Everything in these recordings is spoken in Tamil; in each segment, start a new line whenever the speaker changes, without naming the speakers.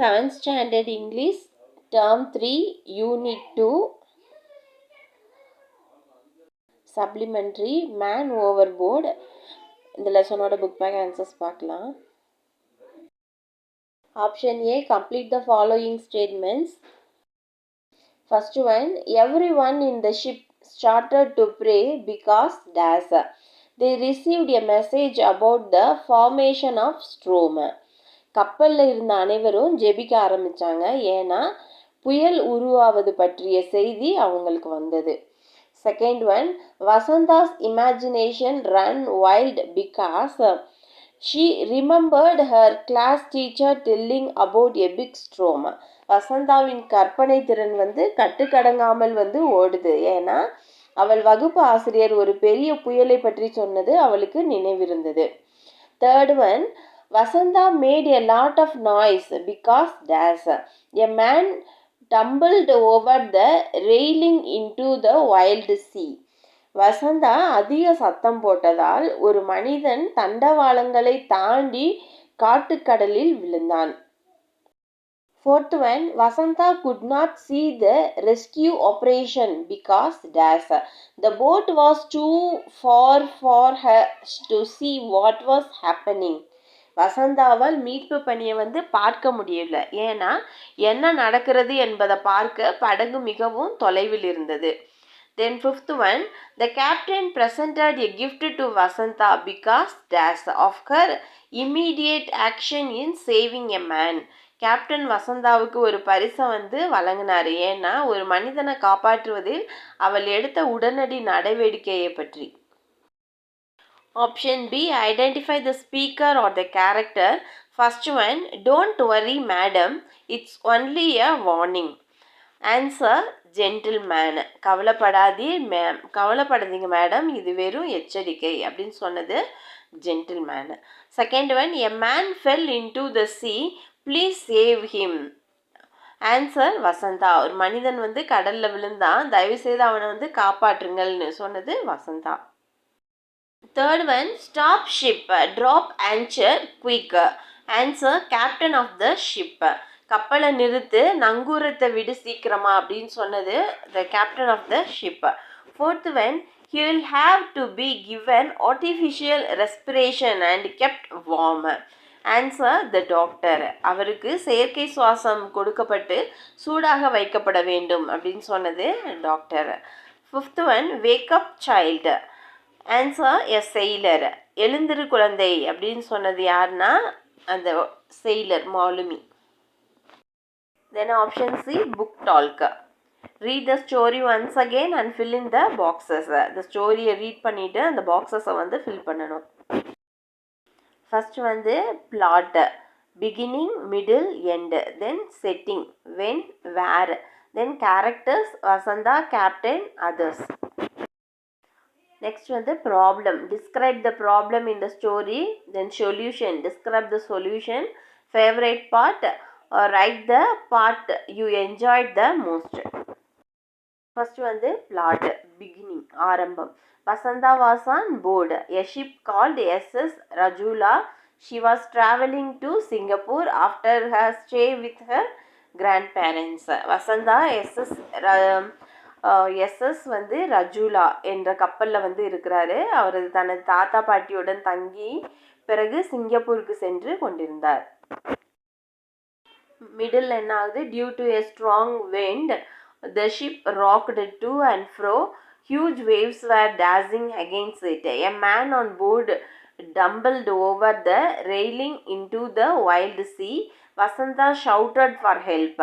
7th Standard English, Term 3, Unit 2, Supplementary, Man Overboard. இந்த லெசனோட புக் பேக் ஆன்சர்ஸ் பார்க்கலாம். Option A, complete the following statements. First one, everyone in the ship started to pray because dash. They received a message about the formation of storm. கப்பலில் இருந்த அனைவரும் ஜெபிக்க ஆரம்பித்தாங்க, ஏன்னா புயல் உருவாவது பற்றிய செய்தி அவங்களுக்கு வந்தது. Second one, Vasantha's imagination run wild because she remembered her class teacher telling about a big storm. வசந்தாவின் கற்பனை திறன் கட்டுக்கடங்காமல் ஓடுது, ஏன்னா அவள் வகுப்பு ஆசிரியர் ஒரு பெரிய புயலை பற்றி சொன்னது அவளுக்கு நினைவிருந்தது. Third one, Vasantha made a lot of noise because dash. A man tumbled over the railing into the wild sea. Vasantha அதிக சத்தம் போட்டதால் ஒரு மனிதன் தண்டவாளங்களை தாண்டி காட்டுக்கடலில் விழுந்தான். Fourth one, Vasantha could not see the rescue operation because dash. The boat was too far for her to see what was happening. வசந்தாவால் மீட்பு பணியை பார்க்க முடியல, ஏன்னா என்ன நடக்கிறது என்பதை பார்க்க படகு மிகவும் தொலைவில் இருந்தது. Then fifth one, the captain presented a gift to Vasantha because dash of her immediate action in saving a man. Captain வசந்தாவுக்கு ஒரு பரிசை வழங்கினார், ஏன்னா ஒரு மனிதனை காப்பாற்றுவதில் அவள் எடுத்த உடனடி நடவடிக்கையை பற்றி. Option B, identify the speaker or the character. First one, don't worry madam, it's only a warning. Answer, gentleman. கவலைப்படாதீங்க மேடம், இது வெறும் எச்சரிக்கை அப்படின்னு சொன்னது gentleman. Second one, a man fell into the sea, please save him. Answer, Vasantha. ஒரு மனிதன் கடல்ல விழுந்தான், தயவு செய்து அவனை காப்பாற்றுங்கள்னு சொன்னது Vasantha. Third one, stop ship, drop anchor quick. Answer, captain of the ship. கப்பலை நிறுத்து, நங்கூரத்தை விடு சீக்கிரமா அப்படின்னு சொன்னது the captain of the ship. Fourth one, he will have to be given artificial respiration and kept warm. Answer, the doctor. அவருக்கு செயற்கை சுவாசம் கொடுக்கப்பட்டு சூடாக வைக்கப்பட வேண்டும் அப்படின்னு சொன்னது doctor. Fifth one, wake up child. Answer, a sailor. எழுந்திரு குழந்தை அப்படின்னு சொன்னது யாருன்னா அந்த செயிலர் மாலுமி. Then option C, book talk. Read the story once again and fill in the boxes. இந்த ஸ்டோரியை ரீட் பண்ணிவிட்டு அந்த பாக்ஸஸை ஃபில் பண்ணணும். First plot, beginning, middle, end. Then setting, when, where. Then characters, Vasantha, captain, others. Next problem. Describe the problem in the story. Then solution. Describe the solution. Favorite part. Or write the part you enjoyed the most. First plot. Beginning. ஆரம்பம். Vasantha was on board a ship called SS Rajula. She was traveling to Singapore after her stay with her grandparents. Vasantha SS Rajula என்ற கப்பலில் இருக்கிறாரு. அவர் தனது தாத்தா பாட்டியுடன் தங்கி பிறகு சிங்கப்பூருக்கு சென்று கொண்டிருந்தார். மிடில் என்ன ஆகுது? Due to a strong wind, the ship rocked to and fro. Huge waves were dashing against it. A man on board tumbled over the railing into the wild sea. Vasantha shouted for help.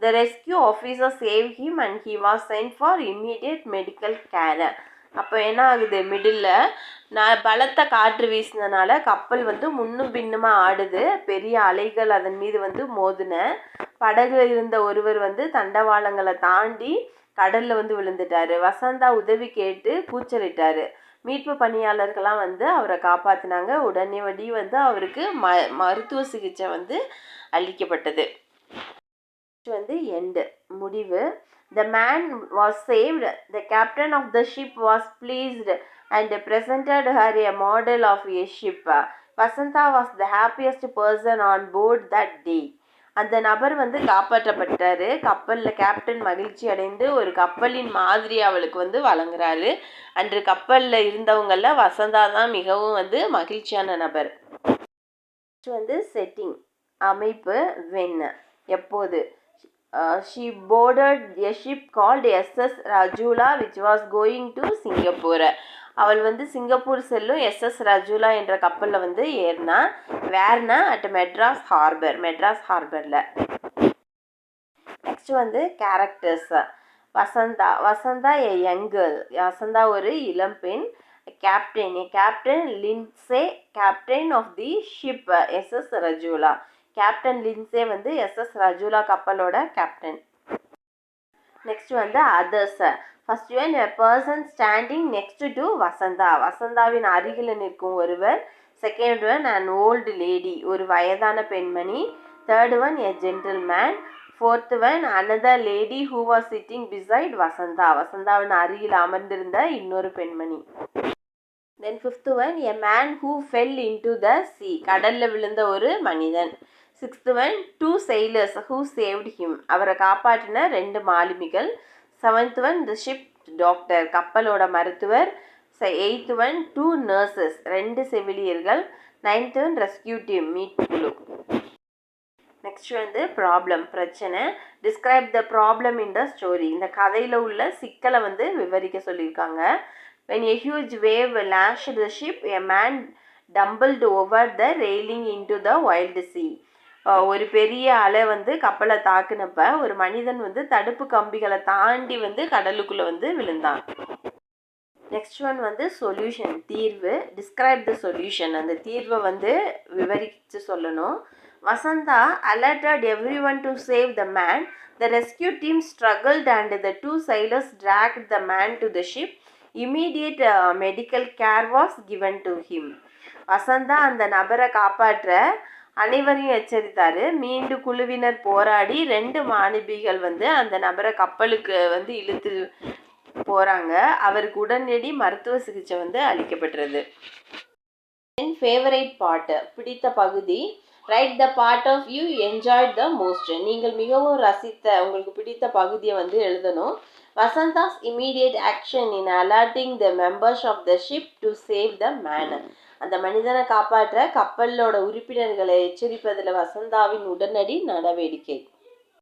The rescue officer saved him and he was sent for immediate medical care. அப்போ என்ன ஆகுது? மிடில் பலத்த காற்று வீசினனால கப்பல் முன்னும் பின்னுமா ஆடுது. பெரிய அலைகள் அதன் மீது மோதின. படகுல இருந்த ஒருவர் தண்டவாளங்களை தாண்டி கடல்ல விழுந்துட்டாரு. வசந்தா உதவி கேட்டு கூச்சலிட்டாரு. மீட்பு பணியாளர்கள்லாம் அவரை காப்பாற்றினாங்க. உடனடி அவருக்கு மருத்துவ சிகிச்சை அளிக்கப்பட்டது. எண்டு, முடிவு. The man was saved. The captain of the ship was pleased and presented her a model of a ship. Vasantha was the happiest person on board that day. அந்த நபர் வந்து காப்பாற்றப்பட்டார். கப்பலில் கேப்டன் மகிழ்ச்சி அடைந்து ஒரு கப்பலின் மாதிரி அவளுக்கு வந்து வழங்குறாரு. அன்று கப்பலில் இருந்தவங்களில் வசந்தா தான் மிகவும் வந்து மகிழ்ச்சியான நபர். வந்து செட்டிங் அமைப்பு வென் எப்போது she boarded a ship called SS Rajula which was going to Singapore. அவள் வந்து சிங்கப்பூர் செல்லும் SS ரஜுலா என்ற கப்பலில் வந்து ஏறினா. வேர்னா அட் மெட்ராஸ் ஹார்பரில். நெக்ஸ்ட் வந்து characters. Vasantha a young girl. Vasantha ஒரு இளம்பெண். Captain Lindsay captain of the ship SS Rajula. Captain Lindsay வந்து SS ரஜுலா கப்பலோட கேப்டன். நெக்ஸ்ட் வந்து others. First one a person standing next to Vasantha. வசந்தாவின் அருகில் நிற்கும் ஒருவர். Second one an old lady, ஒரு வயதான பெண்மணி. Third one a gentleman. Fourth one another lady who was sitting beside Vasantha. வசந்தாவின் அருகில் அமர்ந்திருந்த இன்னொரு பெண்மணி. Then fifth one a man who fell into the sea. கடலில் விழுந்த ஒரு மனிதன். Sixth one two sailors who saved him. அவரை காப்பாற்றின 2 மாலுமிகள். Seventh one the ship doctor, கப்பலோட மருத்துவர். எயித் ஒன் 2 நர்சஸ், 2 செவிலியர்கள். நைன்த் ஒன் ரெஸ்கியூ டீம், மீட்பு குழு. நெக்ஸ்ட் வந்து ப்ராப்ளம், பிரச்சனை. Describe the problem in the story. இந்த கதையில் உள்ள சிக்கலை வந்து விவரிக்க சொல்லியிருக்காங்க. when a huge wave lashed the ship, a man tumbled over the railing into the wild sea. ஒரு பெரிய அலை வந்து கப்பலை தாக்குனப்ப ஒரு மனிதன் வந்து தடுப்பு கம்பிகளை தாண்டி வந்து கடலுக்குள்ளே வந்து விழுந்தான். நெக்ஸ்ட் ஒன் வந்து சொல்யூஷன், தீர்வு. டிஸ்கிரைப் த சொல்யூஷன், அந்த தீர்வை வந்து விவரித்து சொல்லணும். Vasantha alerted everyone to save the man. The rescue team struggled and the 2 sailors dragged the man to the ship. Immediate medical care was given to him. Vasantha அந்த நபரை காப்பாற்ற அனைவரையும் எச்சரித்தார். மீண்டும் குழுவினர் போராடி 2 மாலுமிகள் வந்து அந்த நபரை கப்பலுக்கு வந்து இழுத்து போகிறாங்க. அவருக்கு உடனடி மருத்துவ சிகிச்சை வந்து அளிக்கப்பட்டுறது. என் ஃபேவரைட் பார்ட், பிடித்த பகுதி. Write the part of you enjoyed the most. நீங்கள் மிகவும் ரசித்த உங்களுக்கு பிடித்த பகுதியை வந்து எழுதணும். Vasantha's immediate action in alerting the members of the ship to save the man. அந்த மனிதனை காப்பாற்ற கப்பலோட உறுப்பினர்களை எச்சரிப்பதில் வசந்தாவின் உடனடி நடவடிக்கை.